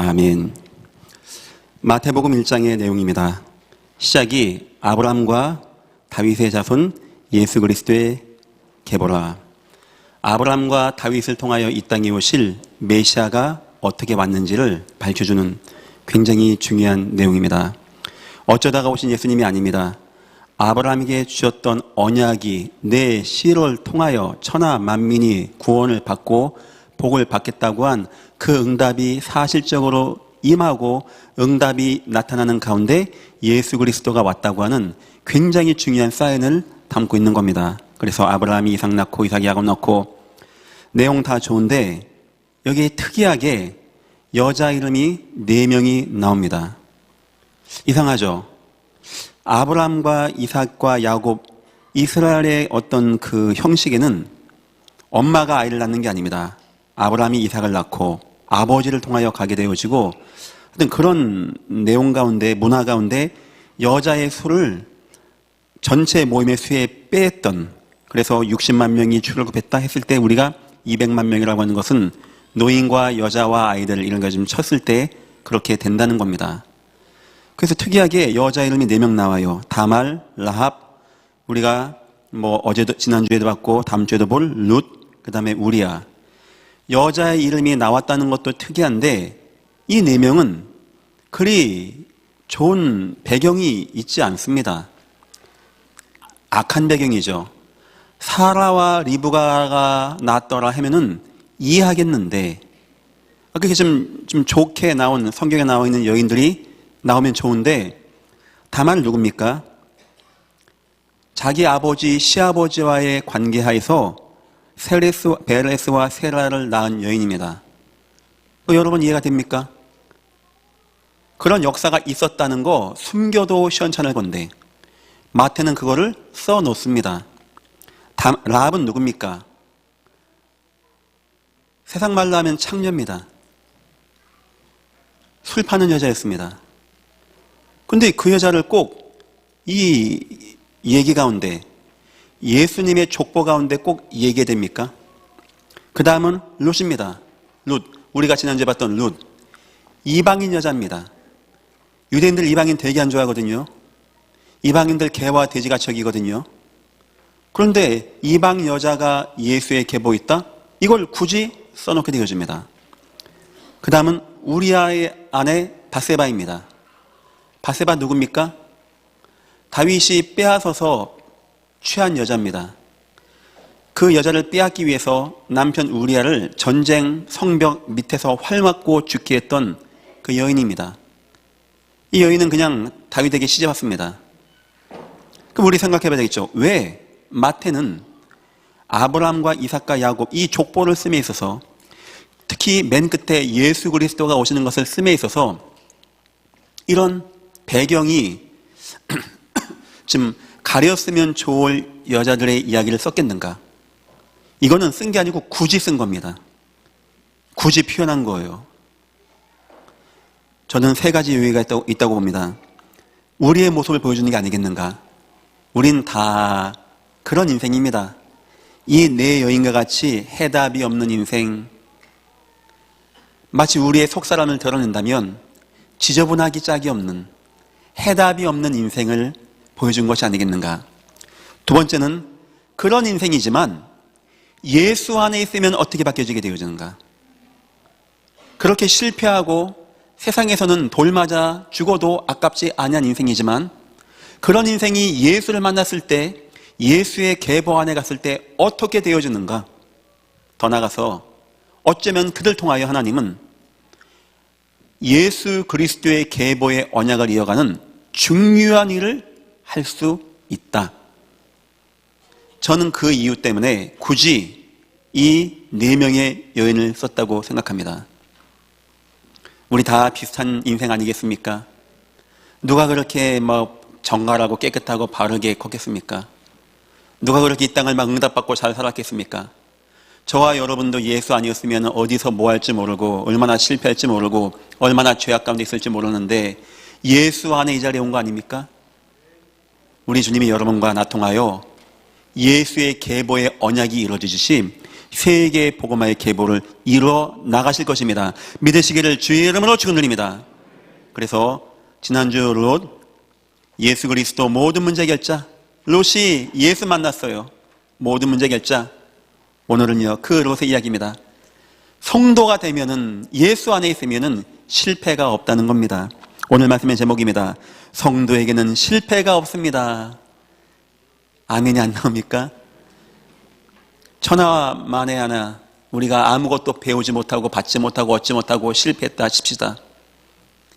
아멘. 마태복음 1장의 내용입니다. 시작이 아브라함과 다윗의 자손 예수 그리스도의 계보라. 아브라함과 다윗을 통하여 이 땅에 오실 메시아가 어떻게 왔는지를 밝혀주는 굉장히 중요한 내용입니다. 어쩌다가 오신 예수님이 아닙니다. 아브라함에게 주셨던 언약이 내 씨를 통하여 천하 만민이 구원을 받고 복을 받겠다고 한 그 응답이 사실적으로 임하고 응답이 나타나는 가운데 예수 그리스도가 왔다고 하는 굉장히 중요한 사인을 담고 있는 겁니다. 그래서 아브라함이 이삭 낳고 이삭이 야곱 낳고 내용 다 좋은데 여기에 특이하게 여자 이름이 4명이 나옵니다. 이상하죠? 아브라함과 이삭과 야곱, 이스라엘의 어떤 그 형식에는 엄마가 아이를 낳는 게 아닙니다. 아브라함이 이삭을 낳고 아버지를 통하여 가게 되어지고 하여튼 그런 내용 가운데, 문화 가운데 여자의 수를 전체 모임의 수에 빼했던, 그래서 60만 명이 출애굽했다 했을 때 우리가 200만 명이라고 하는 것은 노인과 여자와 아이들 이런 거 좀 쳤을 때 그렇게 된다는 겁니다. 그래서 특이하게 여자 이름이 4명 나와요. 다말, 라합, 우리가 어제도 지난주에도 봤고 다음 주에도 볼 룻, 그 다음에 우리야. 여자의 이름이 나왔다는 것도 특이한데 이 4명은 그리 좋은 배경이 있지 않습니다. 악한 배경이죠. 사라와 리브가가 낳았더라 하면은 이해하겠는데 그렇게 좀 좋게 나온, 성경에 나와 있는 여인들이 나오면 좋은데 다만 누굽니까? 자기 아버지, 시아버지와의 관계하에서 베레스와 세라를 낳은 여인입니다. 여러분 이해가 됩니까? 그런 역사가 있었다는 거 숨겨도 시원찮을 건데 마태는 그거를 써놓습니다. 라합은 누굽니까? 세상 말로 하면 창녀입니다. 술 파는 여자였습니다. 근데 그 여자를 꼭 이 얘기 가운데, 예수님의 족보 가운데 꼭 얘기해야 됩니까? 그 다음은 룻입니다. 룻, 우리가 지난주에 봤던 룻. 이방인 여자입니다. 유대인들 이방인 되게 안 좋아하거든요. 이방인들 개와 돼지가척이거든요. 그런데 이방 여자가 예수의 계보 있다? 이걸 굳이 써놓게 되어집니다. 그 다음은 우리아의 아내 바세바입니다. 바세바 누굽니까? 다윗이 빼앗아서 취한 여자입니다. 그 여자를 빼앗기 위해서 남편 우리아를 전쟁 성벽 밑에서 활 맞고 죽게 했던 그 여인입니다. 이 여인은 그냥 다윗에게 시집왔습니다. 그럼 우리 생각해봐야 되겠죠. 왜 마태는 아브라함과 이삭과 야곱 이 족보를 씀에 있어서, 특히 맨 끝에 예수 그리스도가 오시는 것을 씀에 있어서 이런 배경이 좀 가렸으면 좋을 여자들의 이야기를 썼겠는가? 이거는 쓴 게 아니고 굳이 쓴 겁니다. 굳이 표현한 거예요. 저는 3가지 요인가 있다고 봅니다. 우리의 모습을 보여주는 게 아니겠는가? 우린 다 그런 인생입니다. 이 4여인과 같이 해답이 없는 인생, 마치 우리의 속사람을 드러낸다면 지저분하기 짝이 없는, 해답이 없는 인생을 보여준 것이 아니겠는가. 2번째는 그런 인생이지만 예수 안에 있으면 어떻게 바뀌어지게 되어지는가. 그렇게 실패하고 세상에서는 돌 맞아 죽어도 아깝지 아니한 인생이지만 그런 인생이 예수를 만났을 때, 예수의 계보 안에 갔을 때 어떻게 되어지는가. 더 나아가서 어쩌면 그들 통하여 하나님은 예수 그리스도의 계보의 언약을 이어가는 중요한 일을 할 수 있다. 저는 그 이유 때문에 굳이 이 4명의 여인을 썼다고 생각합니다. 우리 다 비슷한 인생 아니겠습니까? 누가 그렇게 정갈하고 깨끗하고 바르게 걷겠습니까? 누가 그렇게 이 땅을 응답받고 잘 살았겠습니까? 저와 여러분도 예수 아니었으면 어디서 뭐 할지 모르고 얼마나 실패할지 모르고 얼마나 죄악 가운데 있을지 모르는데 예수 안에 이 자리에 온 거 아닙니까? 우리 주님이 여러분과 나 통하여 예수의 계보의 언약이 이루어지듯이 세계 복음화의 계보를 이루어 나가실 것입니다. 믿으시기를 주의 이름으로 축원드립니다. 그래서 지난주 롯, 예수 그리스도 모든 문제 결자, 롯이 예수 만났어요. 모든 문제 결자. 오늘은요 그 롯의 이야기입니다. 성도가 되면은, 예수 안에 있으면은 실패가 없다는 겁니다. 오늘 말씀의 제목입니다. 성도에게는 실패가 없습니다. 아멘이 안 나옵니까? 천하와 만에 하나, 우리가 아무것도 배우지 못하고 받지 못하고 얻지 못하고 실패했다 칩시다.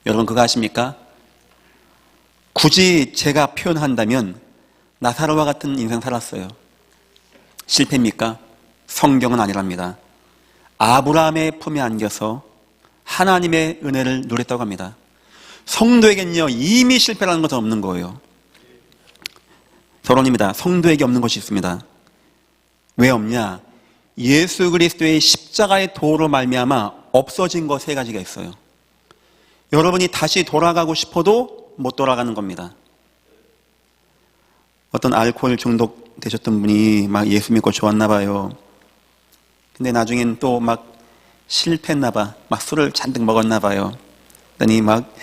여러분 그거 아십니까? 굳이 제가 표현한다면 나사로와 같은 인생 살았어요. 실패입니까? 성경은 아니랍니다. 아브라함의 품에 안겨서 하나님의 은혜를 누렸다고 합니다. 성도에겐요 이미 실패라는 것은 없는 거예요. 서론입니다. 성도에게 없는 것이 있습니다. 왜 없냐? 예수 그리스도의 십자가의 도로 말미암아 없어진 것 세 가지가 있어요. 여러분이 다시 돌아가고 싶어도 못 돌아가는 겁니다. 어떤 알코올 중독 되셨던 분이 막 예수 믿고 좋았나 봐요. 근데 나중엔 또 막 실패했나 봐. 막 술을 잔뜩 먹었나 봐요. 그러더니 막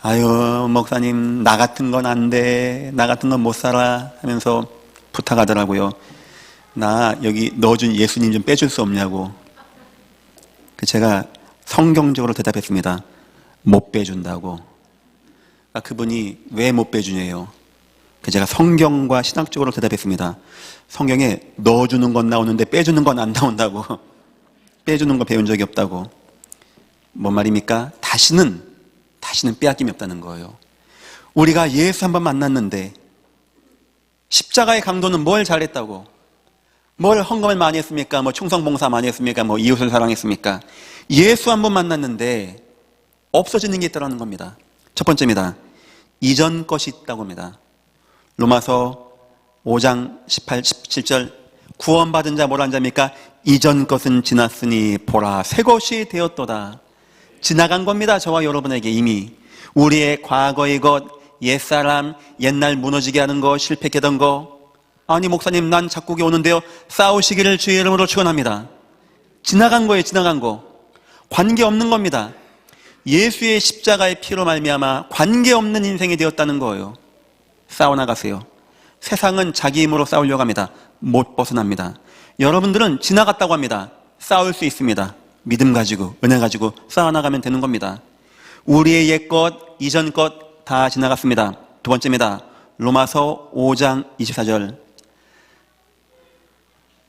아유 목사님 나 같은 건 안 돼, 나 같은 건 못 살아 하면서 부탁하더라고요. 나 여기 넣어준 예수님 좀 빼줄 수 없냐고. 제가 성경적으로 대답했습니다. 못 빼준다고. 그분이 왜 못 빼주냐요. 제가 성경과 신학적으로 대답했습니다. 성경에 넣어주는 건 나오는데 빼주는 건 안 나온다고. 빼주는 거 배운 적이 없다고. 뭔 말입니까? 다시는 빼앗김이 없다는 거예요. 우리가 예수 한번 만났는데 십자가의 강도는 뭘 잘했다고, 뭘 헌금을 많이 했습니까? 뭐 충성봉사 많이 했습니까? 뭐 이웃을 사랑했습니까? 예수 한번 만났는데 없어지는 게 있다는 겁니다. 첫 번째입니다. 이전 것이 있다고 합니다. 로마서 5장 18, 17절 구원받은 자 뭐라는 자입니까? 이전 것은 지났으니 보라 새 것이 되었도다. 지나간 겁니다. 저와 여러분에게 이미. 우리의 과거의 것, 옛사람, 옛날 무너지게 하는 거, 실패했던 거. 아니 목사님 난 작곡이 오는데요. 싸우시기를 주의 이름으로 축원합니다. 지나간 거예요. 지나간 거. 관계없는 겁니다. 예수의 십자가의 피로 말미암아 관계없는 인생이 되었다는 거예요. 싸워나가세요. 세상은 자기 힘으로 싸우려고 합니다. 못 벗어납니다. 여러분들은 지나갔다고 합니다. 싸울 수 있습니다. 믿음 가지고 은혜 가지고 싸워나가면 되는 겁니다. 우리의 옛것 이전 것 다 지나갔습니다. 두 번째입니다. 로마서 5장 24절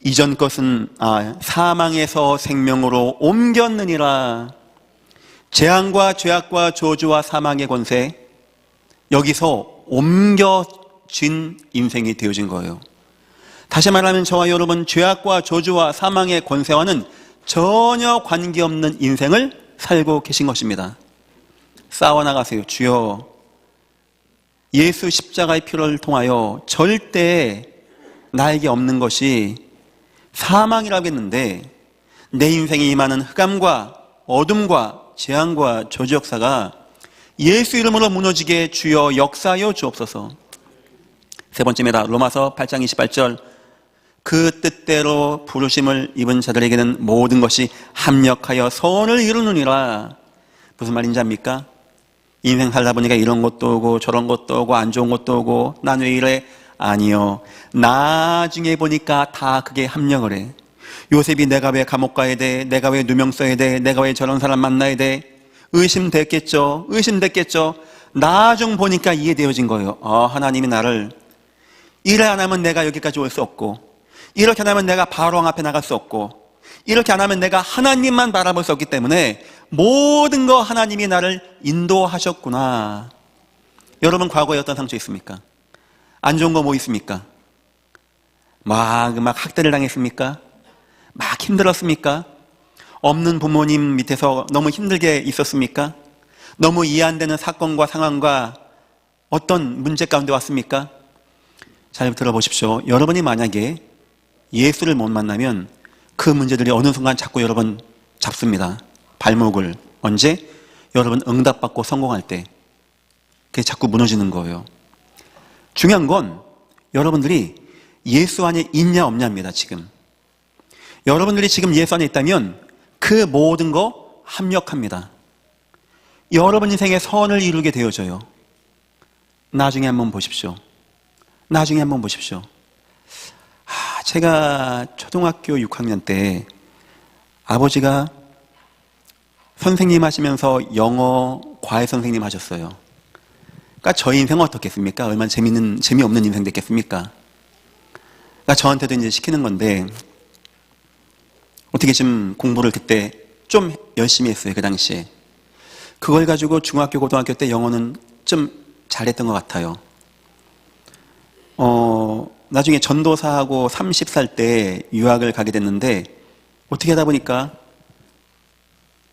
이전 것은 사망에서 생명으로 옮겼느니라. 재앙과 죄악과 저주와 사망의 권세, 여기서 옮겨진 인생이 되어진 거예요. 다시 말하면 저와 여러분 죄악과 저주와 사망의 권세와는 전혀 관계없는 인생을 살고 계신 것입니다. 싸워나가세요. 주여 예수 십자가의 피를 통하여 절대 나에게 없는 것이 사망이라고 했는데 내 인생에 임하는 흑암과 어둠과 재앙과 저주 역사가 예수 이름으로 무너지게 주여 역사하여 주옵소서. 세 번째입니다. 로마서 8장 28절 그 뜻대로 부르심을 입은 자들에게는 모든 것이 합력하여 선을 이루느니라. 무슨 말인지 압니까? 인생 살다 보니까 이런 것도 오고 저런 것도 오고 안 좋은 것도 오고 난 왜 이래? 아니요. 나중에 보니까 다 그게 합력을 해. 요셉이 내가 왜 감옥 가야 돼? 내가 왜 누명 써야 돼? 내가 왜 저런 사람 만나야 돼? 의심됐겠죠. 나중 보니까 이해되어진 거예요. 하나님이 나를 이래 안 하면 내가 여기까지 올 수 없고, 이렇게 안 하면 내가 바로 앞에 나갈 수 없고, 이렇게 안 하면 내가 하나님만 바라볼 수 없기 때문에 모든 거 하나님이 나를 인도하셨구나. 여러분 과거에 어떤 상처 있습니까? 안 좋은 거 뭐 있습니까? 막 학대를 당했습니까? 막 힘들었습니까? 없는 부모님 밑에서 너무 힘들게 있었습니까? 너무 이해 안 되는 사건과 상황과 어떤 문제 가운데 왔습니까? 잘 들어보십시오. 여러분이 만약에 예수를 못 만나면 그 문제들이 어느 순간 자꾸 여러분 잡습니다. 발목을. 언제? 여러분 응답받고 성공할 때. 그게 자꾸 무너지는 거예요. 중요한 건 여러분들이 예수 안에 있냐 없냐입니다. 지금 여러분들이 지금 예수 안에 있다면 그 모든 거 합력합니다. 여러분 인생의 선을 이루게 되어져요. 나중에 한번 보십시오. 나중에 한번 보십시오. 제가 초등학교 6학년 때 아버지가 선생님 하시면서 영어 과외 선생님 하셨어요. 그러니까 저희 인생은 어떻겠습니까? 얼마나 재미없는 인생 됐겠습니까? 그러니까 저한테도 이제 시키는 건데, 어떻게 좀 공부를 그때 좀 열심히 했어요, 그 당시에. 그걸 가지고 중학교, 고등학교 때 영어는 좀 잘했던 것 같아요. 나중에 전도사하고 30살 때 유학을 가게 됐는데, 어떻게 하다 보니까,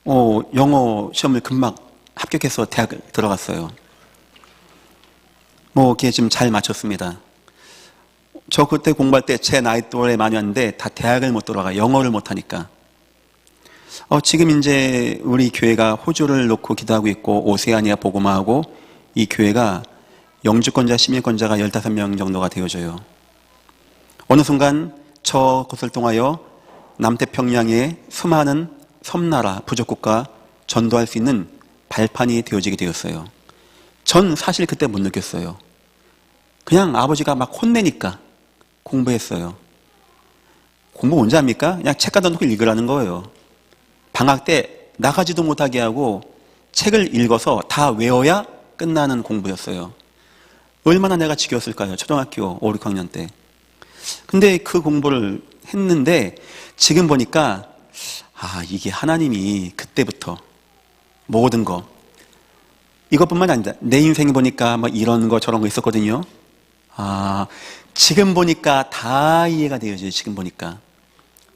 영어 시험을 금방 합격해서 대학을 들어갔어요. 이렇게 좀 잘 맞췄습니다. 저 그때 공부할 때 제 나이 또래 많이 왔는데 다 대학을 못 들어가, 영어를 못하니까. 지금 이제 우리 교회가 호주를 놓고 기도하고 있고, 오세아니아 복음화하고, 이 교회가 영주권자, 시민권자가 15명 정도가 되어져요. 어느 순간 저것을 통하여 남태평양의 수많은 섬나라, 부족국가 전도할 수 있는 발판이 되어지게 되었어요. 전 사실 그때 못 느꼈어요. 그냥 아버지가 막 혼내니까 공부했어요. 공부 언제 합니까? 그냥 책 갖다 놓고 읽으라는 거예요. 방학 때 나가지도 못하게 하고 책을 읽어서 다 외워야 끝나는 공부였어요. 얼마나 내가 지겨웠을까요? 초등학교 5, 6학년 때. 근데 그 공부를 했는데 지금 보니까 이게 하나님이 그때부터 모든 거, 이것뿐만 아니다. 내 인생에 보니까 이런 거 저런 거 있었거든요. 지금 보니까 다 이해가 되어져요. 지금 보니까.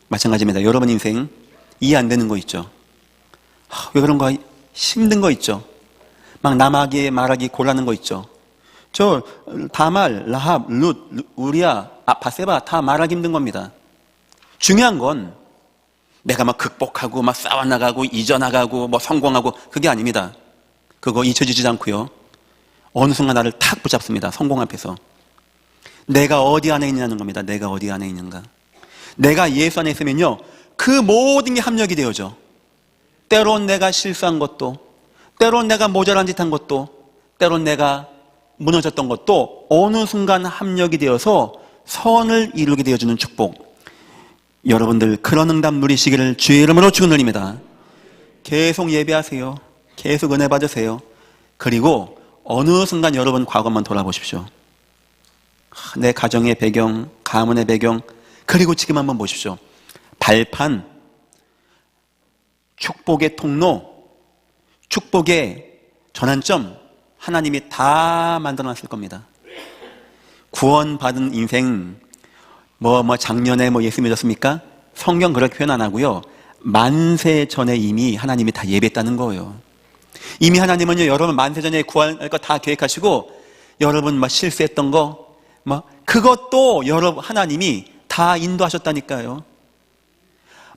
마찬가지입니다. 여러분 인생 이해 안 되는 거 있죠. 왜 그런가 힘든 거 있죠. 막 남에게 말하기 곤란한 거 있죠. 저 다말, 라합, 룻, 우리야, 바세바 다 말하기 힘든 겁니다. 중요한 건 내가 막 극복하고 막 싸워나가고 이겨나가고 성공하고 그게 아닙니다. 그거 잊혀지지 않고요. 어느 순간 나를 탁 붙잡습니다. 성공 앞에서. 내가 어디 안에 있냐는 겁니다. 내가 어디 안에 있는가. 내가 예수 안에 있으면요, 그 모든 게 합력이 되어져. 때론 내가 실수한 것도, 때론 내가 모자란 짓 한 것도, 때론 내가 무너졌던 것도 어느 순간 합력이 되어서 선을 이루게 되어주는 축복. 여러분들 그런 응답 누리시기를 주의 이름으로 축원드립니다. 계속 예배하세요. 계속 은혜 받으세요. 그리고 어느 순간 여러분 과거만 돌아보십시오. 내 가정의 배경, 가문의 배경, 그리고 지금 한번 보십시오. 발판, 축복의 통로, 축복의 전환점, 하나님이 다 만들어놨을 겁니다. 구원받은 인생, 작년에 예수 믿었습니까? 성경 그렇게 표현 안 하고요. 만세 전에 이미 하나님이 다 예배했다는 거예요. 이미 하나님은요, 여러분 만세 전에 구할 거 다 계획하시고, 여러분 실수했던 거, 그것도 여러분 하나님이 다 인도하셨다니까요.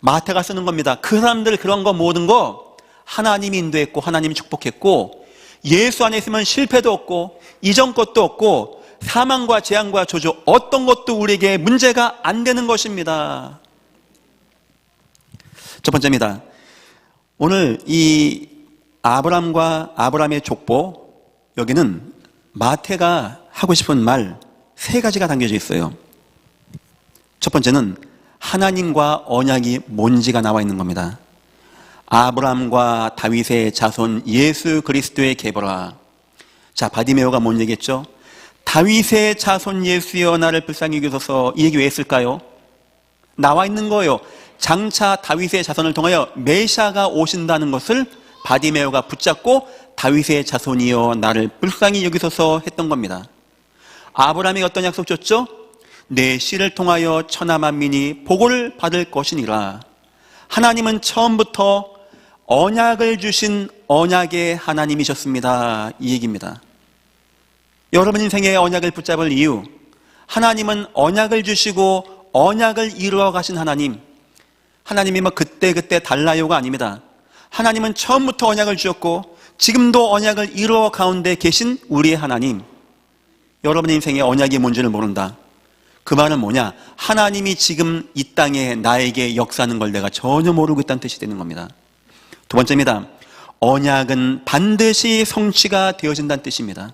마태가 쓰는 겁니다. 그 사람들 그런 거 모든 거 하나님이 인도했고, 하나님이 축복했고, 예수 안에 있으면 실패도 없고, 이전 것도 없고, 사망과 재앙과 저주 어떤 것도 우리에게 문제가 안 되는 것입니다. 첫 번째입니다. 오늘 이 아브람의 족보, 여기는 마태가 하고 싶은 말 3가지가 담겨져 있어요. 첫 번째는 하나님과 언약이 뭔지가 나와 있는 겁니다. 아브람과 다윗의 자손 예수 그리스도의 계보라. 자, 바디메오가 뭔 얘기했죠? 다윗의 자손 예수여 나를 불쌍히 여기소서. 이 얘기 왜 했을까요? 나와 있는 거예요. 장차 다윗의 자손을 통하여 메시아가 오신다는 것을 바디메오가 붙잡고 다윗의 자손이여 나를 불쌍히 여기소서 했던 겁니다. 아브라함이 어떤 약속 줬죠? 내 씨를 통하여 천하 만민이 복을 받을 것이니라. 하나님은 처음부터 언약을 주신 언약의 하나님이셨습니다. 이 얘기입니다. 여러분 인생의 언약을 붙잡을 이유, 하나님은 언약을 주시고 언약을 이루어 가신 하나님. 하나님이 그때 달라요가 아닙니다. 하나님은 처음부터 언약을 주셨고 지금도 언약을 이루어 가운데 계신 우리의 하나님. 여러분 인생의 언약이 뭔지를 모른다. 그 말은 뭐냐? 하나님이 지금 이 땅에 나에게 역사하는 걸 내가 전혀 모르고 있다는 뜻이 되는 겁니다. 두 번째입니다. 언약은 반드시 성취가 되어진다는 뜻입니다.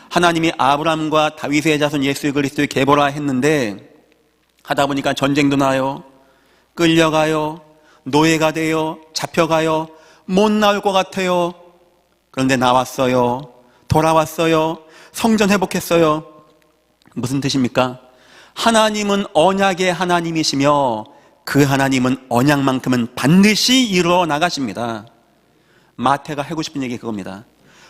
하나님이 아브라함과 다윗의 자손 예수 그리스도의 계보라 했는데 하다 보니까 전쟁도 나요, 끌려가요, 노예가 돼요, 잡혀가요, 못 나올 것 같아요. 그런데 나왔어요, 돌아왔어요, 성전 회복했어요. 무슨 뜻입니까? 하나님은 언약의 하나님이시며 그 하나님은 언약만큼은 반드시 이루어 나가십니다. 마태가 하고 싶은 얘기 그겁니다.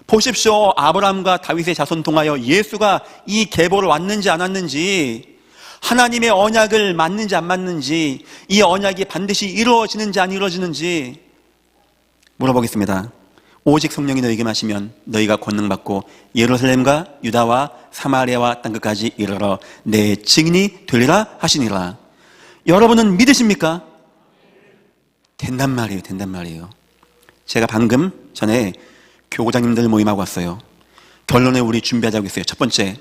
보십시오. 아브라함과 다윗의 자손 통하여 예수가 이 계보를 왔는지 안 왔는지, 하나님의 언약을 맞는지 안 맞는지, 이 언약이 반드시 이루어지는지 안 이루어지는지 물어보겠습니다. 오직 성령이 너희에게 마시면 너희가 권능받고 예루살렘과 유다와 사마리아와 땅끝까지 이르러 내 증인이 되리라 하시니라. 여러분은 믿으십니까? 된단 말이에요. 된단 말이에요. 제가 방금 전에 교구장님들 모임하고 왔어요. 결론에 우리 준비하자고 했어요. 첫 번째,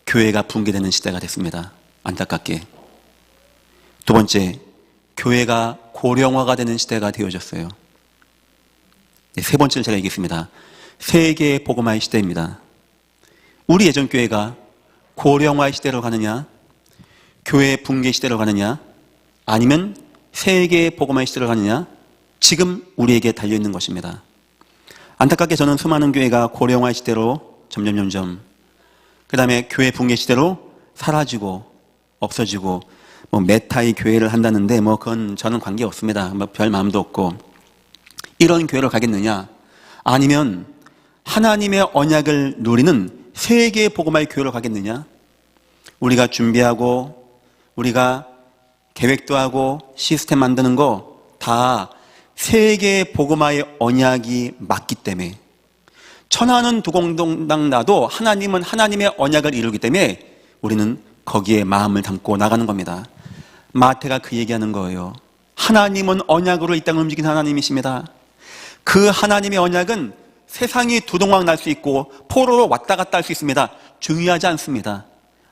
교회가 붕괴되는 시대가 됐습니다. 안타깝게. 두 번째, 교회가 고령화가 되는 시대가 되어졌어요. 네, 세 번째는 제가 얘기했습니다. 세계 복음화의 시대입니다. 우리 예전 교회가 고령화의 시대로 가느냐, 교회 붕괴 시대로 가느냐, 아니면 세계 복음화의 시대로 가느냐, 지금 우리에게 달려있는 것입니다. 안타깝게 저는 수많은 교회가 고령화 시대로 점점 그 다음에 교회 붕괴 시대로 사라지고 없어지고 메타의 교회를 한다는데 그건 저는 관계없습니다. 별 마음도 없고, 이런 교회로 가겠느냐, 아니면 하나님의 언약을 누리는 세계 복음화의 교회로 가겠느냐. 우리가 준비하고 우리가 계획도 하고 시스템 만드는 거 다 세계 복음화의 언약이 맞기 때문에, 천하는 두공동당 나도 하나님은 하나님의 언약을 이루기 때문에 우리는 거기에 마음을 담고 나가는 겁니다. 마태가 그 얘기하는 거예요. 하나님은 언약으로 이 땅을 움직이는 하나님이십니다. 그 하나님의 언약은 세상이 두동강 날 수 있고 포로로 왔다 갔다 할 수 있습니다. 중요하지 않습니다.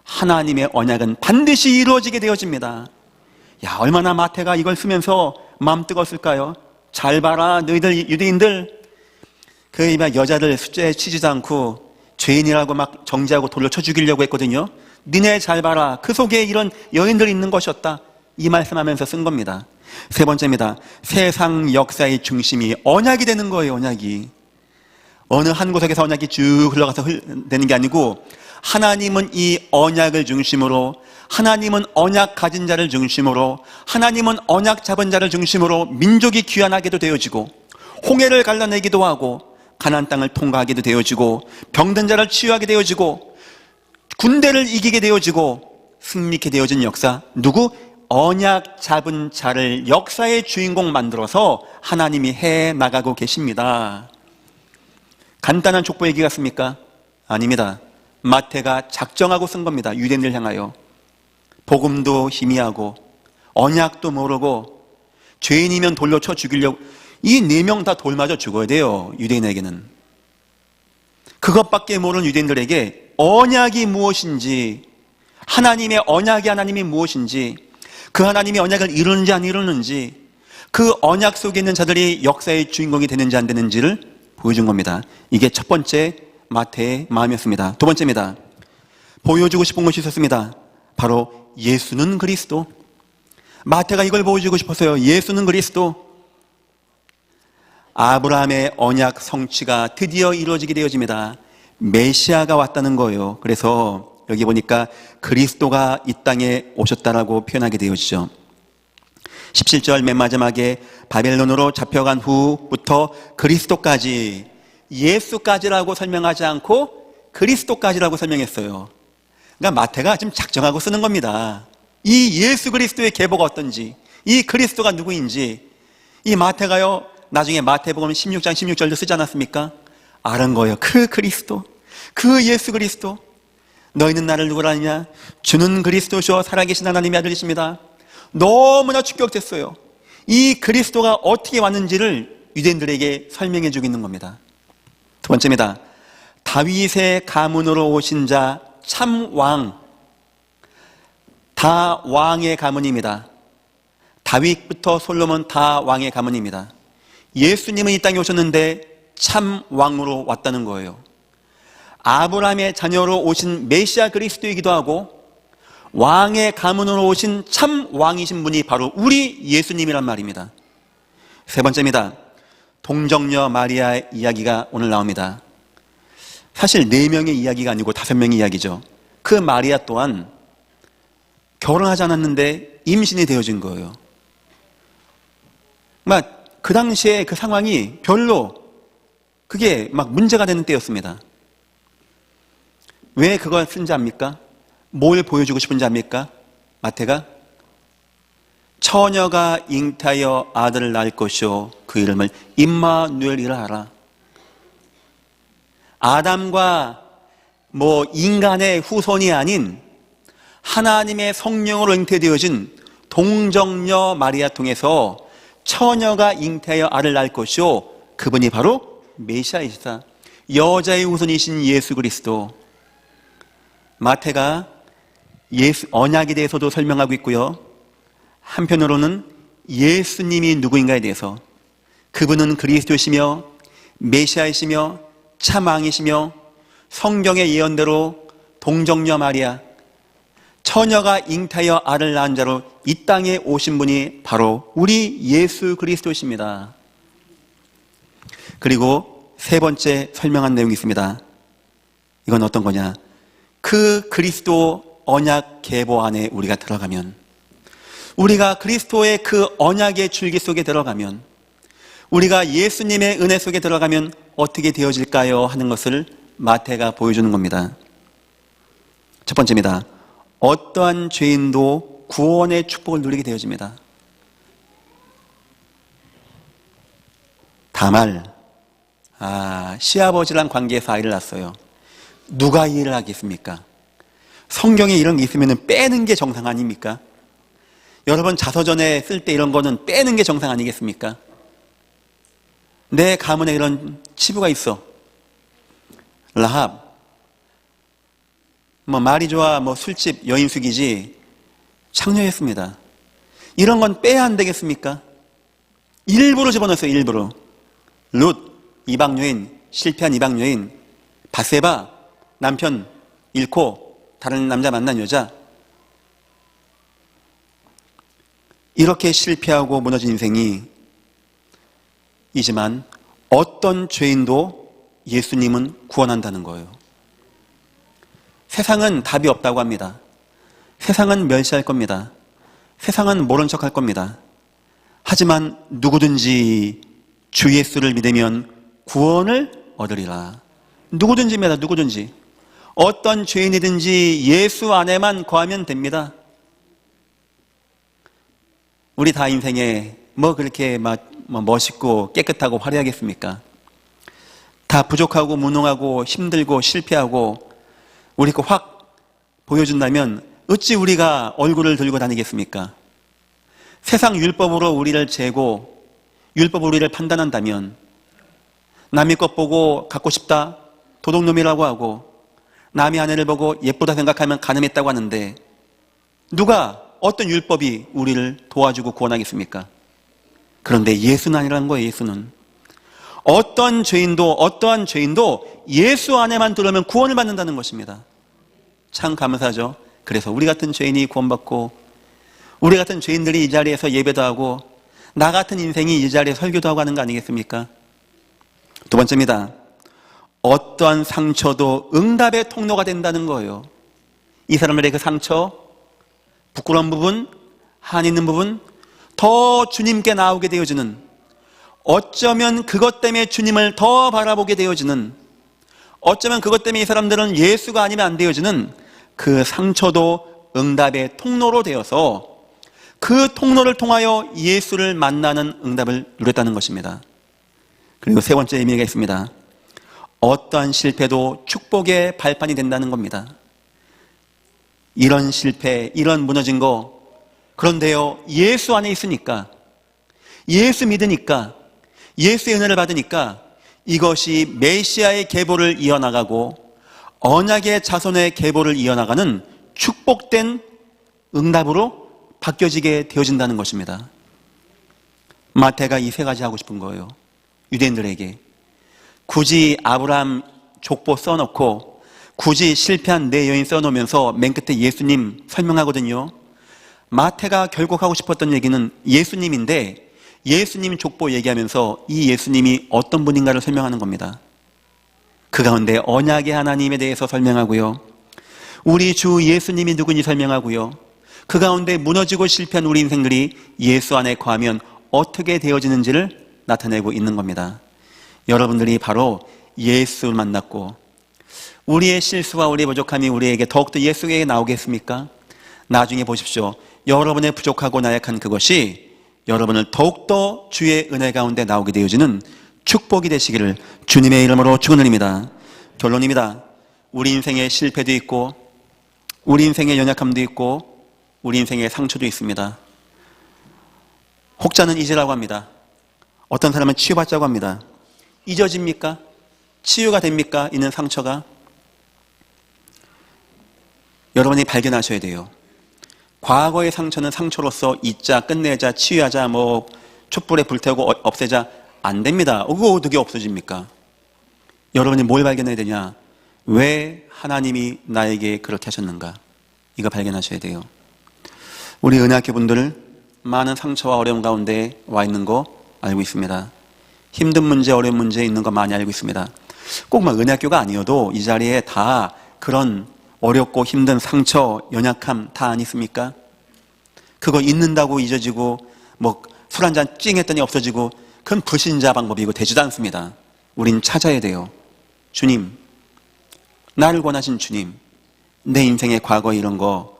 하나님의 언약은 반드시 이루어지게 되어집니다. 야, 얼마나 마태가 이걸 쓰면서 마음 뜨거웠을까요? 잘 봐라, 너희들 유대인들, 그 여자들 숫자에 치지도 않고 죄인이라고 막 정죄하고 돌려 쳐 죽이려고 했거든요. 니네 잘 봐라, 그 속에 이런 여인들이 있는 것이었다. 이 말씀하면서 쓴 겁니다. 세 번째입니다. 세상 역사의 중심이 언약이 되는 거예요. 언약이 어느 한 구석에서 언약이 쭉 흘러가서 되는 게 아니고, 하나님은 이 언약을 중심으로, 하나님은 언약 가진 자를 중심으로, 하나님은 언약 잡은 자를 중심으로 민족이 귀환하게도 되어지고, 홍해를 갈라내기도 하고, 가나안 땅을 통과하게도 되어지고, 병든 자를 치유하게 되어지고, 군대를 이기게 되어지고, 승리케 되어진 역사. 누구? 언약 잡은 자를 역사의 주인공 만들어서 하나님이 해 나가고 계십니다. 간단한 족보 얘기 같습니까? 아닙니다. 마태가 작정하고 쓴 겁니다. 유대인들 향하여. 복음도 희미하고 언약도 모르고 죄인이면 돌려 쳐 죽이려고, 이 네 명 다 돌 맞아 죽어야 돼요. 유대인에게는. 그것밖에 모르는 유대인들에게 언약이 무엇인지, 하나님의 언약이 하나님이 무엇인지, 그 하나님의 언약을 이루는지 안 이루는지, 그 언약 속에 있는 자들이 역사의 주인공이 되는지 안 되는지를 보여준 겁니다. 이게 첫 번째 마태의 마음이었습니다. 두 번째입니다. 보여주고 싶은 것이 있었습니다. 바로 예수는 그리스도. 마태가 이걸 보여주고 싶었어요. 예수는 그리스도. 아브라함의 언약 성취가 드디어 이루어지게 되어집니다. 메시아가 왔다는 거예요. 그래서 여기 보니까 그리스도가 이 땅에 오셨다라고 표현하게 되어지죠. 17절 맨 마지막에 바벨론으로 잡혀간 후부터 그리스도까지, 예수까지라고 설명하지 않고 그리스도까지라고 설명했어요. 그러니까 마태가 지금 작정하고 쓰는 겁니다. 이 예수 그리스도의 계보가 어떤지, 이 그리스도가 누구인지. 이 마태가요, 나중에 마태복음 16장 16절도 쓰지 않았습니까? 아는 거예요. 그 그리스도, 그 예수 그리스도. 너희는 나를 누구라 하느냐? 주는 그리스도시오 살아계신 하나님의 아들이십니다. 너무나 충격됐어요. 이 그리스도가 어떻게 왔는지를 유대인들에게 설명해 주고 있는 겁니다. 두 번째입니다. 다윗의 가문으로 오신 자 참 왕. 다 왕의 가문입니다. 다윗부터 솔로몬 다 왕의 가문입니다. 예수님은 이 땅에 오셨는데 참 왕으로 왔다는 거예요. 아브라함의 자녀로 오신 메시아 그리스도이기도 하고 왕의 가문으로 오신 참 왕이신 분이 바로 우리 예수님이란 말입니다. 세 번째입니다. 동정녀 마리아의 이야기가 오늘 나옵니다. 사실 4명의 이야기가 아니고 5명의 이야기죠. 그 마리아 또한 결혼하지 않았는데 임신이 되어진 거예요. 그 당시에 그 상황이 별로 그게 문제가 되는 때였습니다. 왜 그걸 쓴지 압니까? 뭘 보여주고 싶은지 압니까? 마태가 처녀가 잉태하여 아들을 낳을 것이요 그 이름을 임마누엘이라 하라. 아담과 인간의 후손이 아닌 하나님의 성령으로 잉태되어진 동정녀 마리아 통해서 처녀가 잉태하여 아들을 낳을 것이요 그분이 바로 메시아이시다. 여자의 후손이신 예수 그리스도. 마태가 언약에 대해서도 설명하고 있고요. 한편으로는 예수님이 누구인가에 대해서 그분은 그리스도시며 메시아이시며 참 왕이시며 성경의 예언대로 동정녀 마리아 처녀가 잉태하여 아를 낳은 자로 이 땅에 오신 분이 바로 우리 예수 그리스도십니다. 그리고 세 번째 설명한 내용이 있습니다. 이건 어떤 거냐? 그 그리스도 언약 계보 안에 우리가 들어가면, 우리가 그리스도의 그 언약의 줄기 속에 들어가면, 우리가 예수님의 은혜 속에 들어가면 어떻게 되어질까요? 하는 것을 마태가 보여주는 겁니다. 첫 번째입니다. 어떠한 죄인도 구원의 축복을 누리게 되어집니다. 다말, 시아버지랑 관계에서 아이를 낳았어요. 누가 이해를 하겠습니까? 성경에 이런 게 있으면 빼는 게 정상 아닙니까? 여러분 자서전에 쓸 때 이런 거는 빼는 게 정상 아니겠습니까? 내 가문에 이런 치부가 있어. 라합, 말이 좋아 술집 여인숙이지 창녀였습니다. 이런 건 빼야 안 되겠습니까? 일부러 집어넣었어요. 일부러. 룻, 이방여인, 실패한 이방여인. 바세바, 남편 잃고 다른 남자 만난 여자. 이렇게 실패하고 무너진 인생이 이지만 어떤 죄인도 예수님은 구원한다는 거예요. 세상은 답이 없다고 합니다. 세상은 멸시할 겁니다. 세상은 모른 척할 겁니다. 하지만 누구든지 주 예수를 믿으면 구원을 얻으리라. 누구든지입니다. 누구든지. 어떤 죄인이든지 예수 안에만 거하면 됩니다. 우리 다 인생에 그렇게 멋있고 깨끗하고 화려하겠습니까? 다 부족하고 무능하고 힘들고 실패하고 우리 거 확 보여준다면 어찌 우리가 얼굴을 들고 다니겠습니까? 세상 율법으로 우리를 재고 율법으로 우리를 판단한다면 남의 것 보고 갖고 싶다 도둑놈이라고 하고 남의 아내를 보고 예쁘다 생각하면 가늠했다고 하는데 누가 어떤 율법이 우리를 도와주고 구원하겠습니까? 그런데 예수는 아니라는 거예요. 예수는 어떠한 죄인도 예수 안에만 들어오면 구원을 받는다는 것입니다. 참 감사하죠. 그래서 우리 같은 죄인이 구원받고 우리 같은 죄인들이 이 자리에서 예배도 하고 나 같은 인생이 이 자리에 설교도 하고 하는 거 아니겠습니까? 두 번째입니다. 어떠한 상처도 응답의 통로가 된다는 거예요. 이 사람들의 그 상처, 부끄러운 부분, 한이 있는 부분 더 주님께 나오게 되어지는, 어쩌면 그것 때문에 주님을 더 바라보게 되어지는, 어쩌면 그것 때문에 이 사람들은 예수가 아니면 안 되어지는 그 상처도 응답의 통로로 되어서 그 통로를 통하여 예수를 만나는 응답을 누렸다는 것입니다. 그리고 세 번째 의미가 있습니다. 어떠한 실패도 축복의 발판이 된다는 겁니다. 이런 실패, 이런 무너진 거, 그런데요 예수 안에 있으니까, 예수 믿으니까, 예수의 은혜를 받으니까 이것이 메시아의 계보를 이어나가고 언약의 자손의 계보를 이어나가는 축복된 응답으로 바뀌어지게 되어진다는 것입니다. 마태가 이 세 가지 하고 싶은 거예요. 유대인들에게. 굳이 아브라함 족보 써놓고 굳이 실패한 내 여인 써놓으면서 맨 끝에 예수님 설명하거든요. 마태가 결국 하고 싶었던 얘기는 예수님인데 예수님 족보 얘기하면서 이 예수님이 어떤 분인가를 설명하는 겁니다. 그 가운데 언약의 하나님에 대해서 설명하고요. 우리 주 예수님이 누군지 설명하고요. 그 가운데 무너지고 실패한 우리 인생들이 예수 안에 거하면 어떻게 되어지는지를 나타내고 있는 겁니다. 여러분들이 바로 예수를 만났고 우리의 실수와 우리의 부족함이 우리에게 더욱더 예수에게 나오겠습니까? 나중에 보십시오. 여러분의 부족하고 나약한 그것이 여러분을 더욱더 주의 은혜 가운데 나오게 되어지는 축복이 되시기를 주님의 이름으로 축원드립니다. 결론입니다. 우리 인생에 실패도 있고 우리 인생에 연약함도 있고 우리 인생에 상처도 있습니다. 혹자는 잊으라고 합니다. 어떤 사람은 치유받자고 합니다. 잊어집니까? 치유가 됩니까? 있는 상처가? 여러분이 발견하셔야 돼요. 과거의 상처는 상처로서 잊자, 끝내자, 치유하자, 촛불에 불태우고 없애자 안 됩니다. 그거 어떻게 없어집니까? 여러분이 뭘 발견해야 되냐? 왜 하나님이 나에게 그렇게 하셨는가? 이거 발견하셔야 돼요. 우리 은혜학교 분들 많은 상처와 어려움 가운데 와 있는 거 알고 있습니다. 힘든 문제, 어려운 문제 있는 거 많이 알고 있습니다. 꼭 은혜학교가 아니어도 이 자리에 다 그런 어렵고 힘든 상처, 연약함 다 안 있습니까? 그거 잊는다고 잊어지고 술 한잔 찡 했더니 없어지고 그건 불신자 방법이고 되지도 않습니다. 우린 찾아야 돼요. 주님, 나를 권하신 주님, 내 인생의 과거 이런 거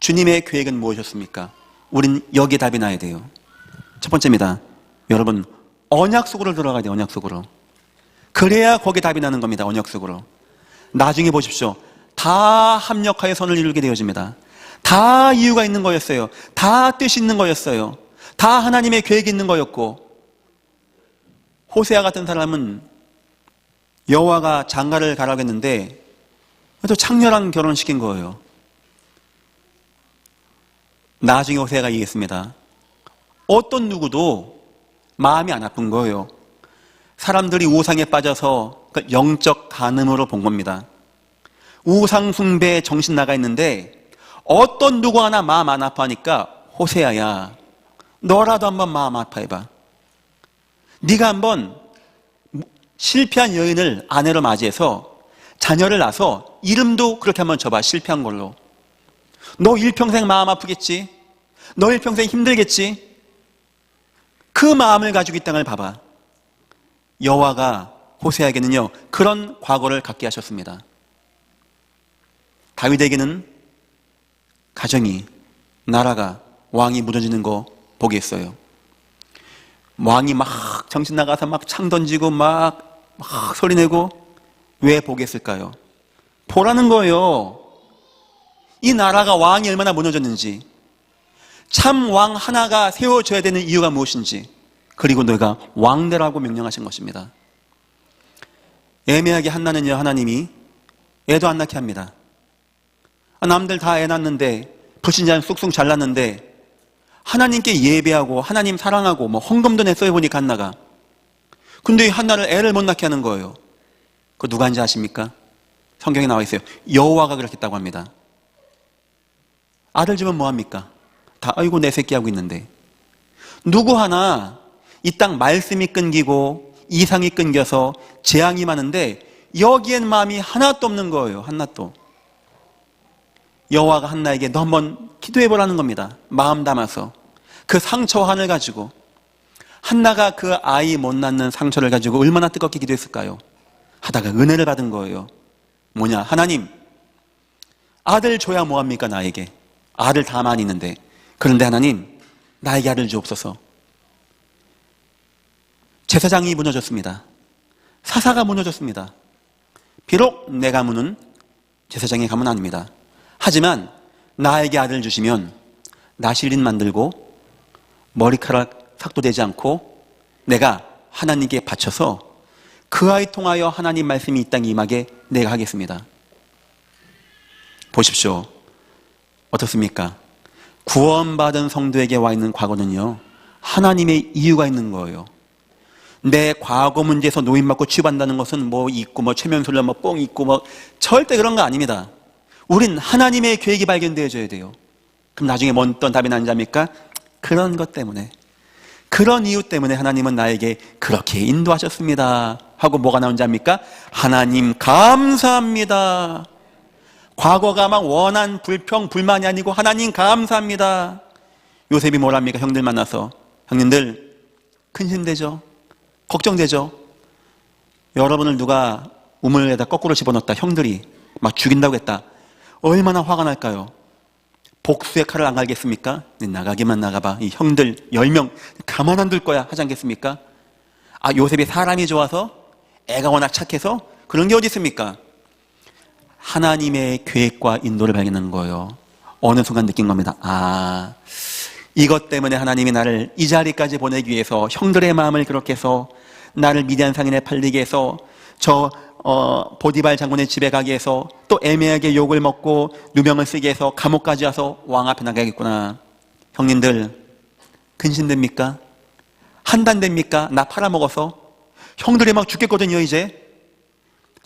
주님의 계획은 무엇이었습니까? 우린 여기에 답이 나야 돼요. 첫 번째입니다. 여러분, 언약 속으로 들어가야 돼요. 언약 속으로. 그래야 거기에 답이 나는 겁니다. 언약 속으로. 나중에 보십시오. 다 합력하여 선을 이루게 되어집니다. 다 이유가 있는 거였어요. 다 뜻이 있는 거였어요. 다 하나님의 계획이 있는 거였고 호세아 같은 사람은 여호와가 장가를 가라고 했는데 또 창녀랑 결혼시킨 거예요. 나중에 호세아가 얘기했습니다. 어떤 누구도 마음이 안 아픈 거예요. 사람들이 우상에 빠져서 영적 간음으로 본 겁니다. 우상 숭배에 정신 나가 있는데 어떤 누구 하나 마음 안 아파하니까 호세아야, 너라도 한번 마음 아파해봐. 네가 한번 실패한 여인을 아내로 맞이해서 자녀를 낳아서 이름도 그렇게 한번 줘봐. 실패한 걸로. 너 일평생 마음 아프겠지? 너 일평생 힘들겠지? 그 마음을 가지고 이 땅을 봐봐. 여호와가 호세아에게는요 그런 과거를 갖게 하셨습니다. 다윗에게는 가정이, 나라가, 왕이 무너지는 거 보게 했어요. 왕이 막 정신 나가서 막 창 던지고 막 소리내고 왜 보게 했을까요? 보라는 거예요. 이 나라가 왕이 얼마나 무너졌는지, 참 왕 하나가 세워져야 되는 이유가 무엇인지, 그리고 내가 왕되라고 명령하신 것입니다. 애매하게 한나는요, 하나님이 애도 안 낳게 합니다. 남들 다 애 낳는데, 불신자는 쑥쑥 잘났는데 하나님께 예배하고 하나님 사랑하고 헌금도 냈어요. 보니까 한나가. 근데 이 한나를 애를 못 낳게 하는 거예요. 그거 누가 한지 아십니까? 성경에 나와 있어요. 여호와가 그렇게 했다고 합니다. 아들 주면 뭐합니까? 다 아이고 내 새끼 하고 있는데. 누구 하나 이 땅 말씀이 끊기고 이상이 끊겨서 재앙이 많은데 여기엔 마음이 하나도 없는 거예요. 하나도. 여호와가 한나에게 너 한번 기도해보라는 겁니다. 마음 담아서. 그 상처와 한을 가지고. 한나가 그 아이 못 낳는 상처를 가지고 얼마나 뜨겁게 기도했을까요? 하다가 은혜를 받은 거예요. 뭐냐? 하나님, 아들 줘야 뭐합니까 나에게? 아들 다 많이 있는데. 그런데 하나님, 나에게 아들 주옵소서. 제사장이 무너졌습니다. 사사가 무너졌습니다. 비록 내 가문은 제사장의 가문 아닙니다. 하지만 나에게 아들 주시면 나실린 만들고 머리카락 삭도 되지 않고 내가 하나님께 바쳐서 그 아이 통하여 하나님 말씀이 이 땅에 임하게 내가 하겠습니다. 보십시오. 어떻습니까? 구원받은 성도에게 와 있는 과거는요, 하나님의 이유가 있는 거예요. 내 과거 문제에서 노임받고 치유받는다는 것은 뭐 있고 뭐 최면술래 뭐 뽕 있고 뭐 절대 그런 거 아닙니다. 우린 하나님의 계획이 발견되어져야 돼요. 그럼 나중에 어떤 답이 나는지 압니까? 그런 것 때문에, 그런 이유 때문에 하나님은 나에게 그렇게 인도하셨습니다 하고 뭐가 나오는지 압니까? 하나님 감사합니다. 과거가 막 원한 불평 불만이 아니고 하나님 감사합니다. 요셉이 뭐랍니까? 형들 만나서, 형님들 근심되죠? 걱정되죠? 여러분을 누가 우물에다 거꾸로 집어넣었다, 형들이 막 죽인다고 했다, 얼마나 화가 날까요? 복수의 칼을 안 갈겠습니까? 나가기만 나가봐, 이 형들 10명 가만 안 둘 거야 하지 않겠습니까? 아, 요셉이 사람이 좋아서, 애가 워낙 착해서 그런 게 어디 있습니까? 하나님의 계획과 인도를 발견한 거예요. 어느 순간 느낀 겁니다. 아, 이것 때문에 하나님이 나를 이 자리까지 보내기 위해서, 형들의 마음을 그렇게 해서 나를 미디안 상인에 팔리게 해서, 보디발 장군의 집에 가게 해서, 또 애매하게 욕을 먹고 누명을 쓰게 해서 감옥까지 와서 왕 앞에 나가겠구나. 형님들 근심됩니까? 한단됩니까? 나 팔아먹어서 형들이 막 죽겠거든요. 이제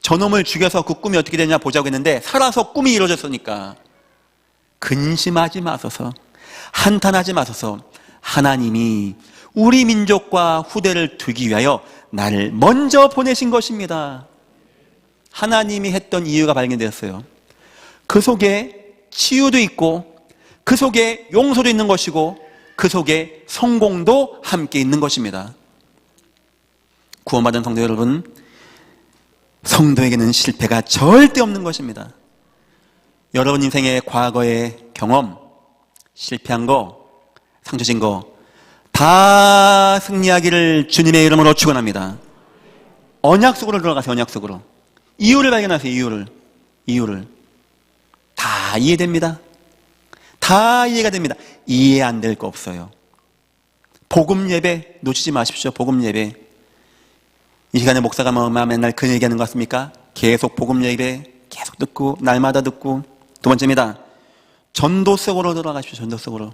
저놈을 죽여서 그 꿈이 어떻게 되냐 보자고 했는데 살아서 꿈이 이루어졌으니까 근심하지 마소서, 한탄하지 마소서. 하나님이 우리 민족과 후대를 두기 위하여 나를 먼저 보내신 것입니다. 하나님이 했던 이유가 발견되었어요. 그 속에 치유도 있고, 그 속에 용서도 있는 것이고, 그 속에 성공도 함께 있는 것입니다. 구원받은 성도 여러분, 성도에게는 실패가 절대 없는 것입니다. 여러분 인생의 과거의 경험, 실패한 거, 상처진 거 다 승리하기를 주님의 이름으로 축원합니다. 언약 속으로 들어가세요. 언약 속으로. 이유를 발견하세요. 이유를 다 이해됩니다. 다 이해가 됩니다. 이해 안 될 거 없어요. 복음 예배 놓치지 마십시오. 복음 예배. 이 시간에 목사가 맨날 그 얘기하는 것 같습니까? 계속 복음 예배 계속 듣고 날마다 듣고. 두 번째입니다. 전도 속으로 들어가십시오. 전도 속으로.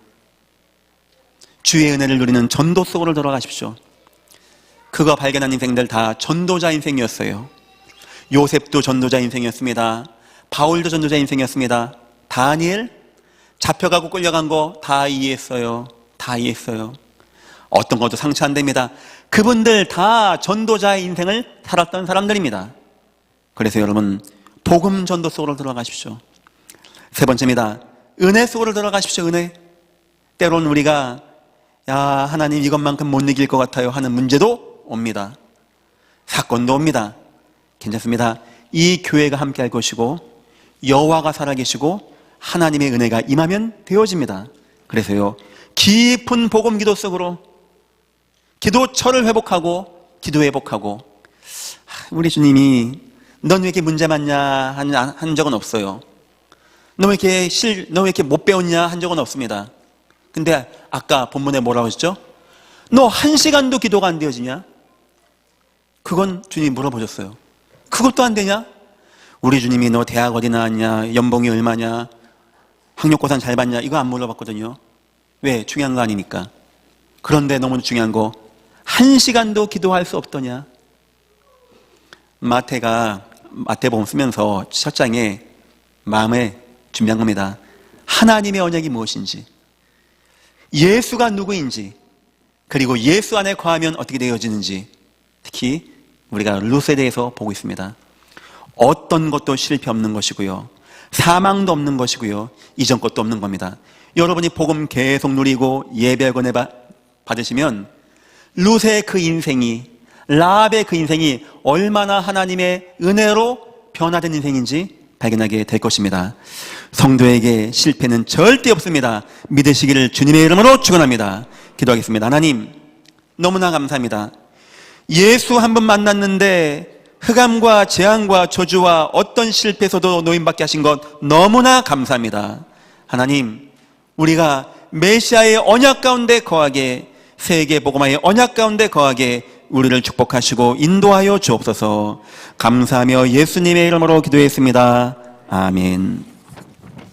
주의 은혜를 누리는 전도 속으로 들어가십시오. 그거 발견한 인생들 다 전도자 인생이었어요. 요셉도 전도자 인생이었습니다. 바울도 전도자 인생이었습니다. 다니엘 잡혀가고 끌려간 거 다 이해했어요. 다 이해했어요. 어떤 것도 상처 안 됩니다. 그분들 다 전도자의 인생을 살았던 사람들입니다. 그래서 여러분 복음 전도 속으로 들어가십시오. 세 번째입니다. 은혜 속으로 들어가십시오. 은혜. 때로는 우리가 야, 하나님 이것만큼 못 이길 것 같아요 하는 문제도 옵니다. 사건도 옵니다. 괜찮습니다. 이 교회가 함께 할 것이고 여호와가 살아계시고 하나님의 은혜가 임하면 되어집니다. 그래서요, 깊은 복음 기도 속으로 기도처를 회복하고 기도 회복하고, 우리 주님이 넌 왜 이렇게 문제 많냐 한 적은 없어요. 너 왜 이렇게 못 배웠냐 한 적은 없습니다. 근데 아까 본문에 뭐라고 하셨죠? 너 1시간도 기도가 안 되어지냐? 그건 주님이 물어보셨어요. 그것도 안 되냐? 우리 주님이 너 대학 어디 나왔냐? 연봉이 얼마냐? 학력고사 잘 봤냐? 이거 안 물어봤거든요. 왜? 중요한 거 아니니까. 그런데 너무 중요한 거, 1시간도 기도할 수 없더냐? 마태복음 쓰면서 첫 장에 마음에 준비한 겁니다. 하나님의 언약이 무엇인지, 예수가 누구인지, 그리고 예수 안에 거하면 어떻게 되어지는지, 특히 우리가 룻에 대해서 보고 있습니다. 어떤 것도 실패 없는 것이고요, 사망도 없는 것이고요, 이전 것도 없는 겁니다. 여러분이 복음 계속 누리고 예배하고 받으시면 룻의 그 인생이, 라합의 그 인생이 얼마나 하나님의 은혜로 변화된 인생인지 발견하게 될 것입니다. 성도에게 실패는 절대 없습니다. 믿으시기를 주님의 이름으로 축원합니다. 기도하겠습니다. 하나님, 너무나 감사합니다. 예수 한 번 만났는데 흑암과 재앙과 저주와 어떤 실패에서도 노임받게 하신 것 너무나 감사합니다. 하나님, 우리가 메시아의 언약 가운데 거하게, 세계 복음화의 언약 가운데 거하게 우리를 축복하시고 인도하여 주옵소서. 감사하며 예수님의 이름으로 기도했습니다. 아멘.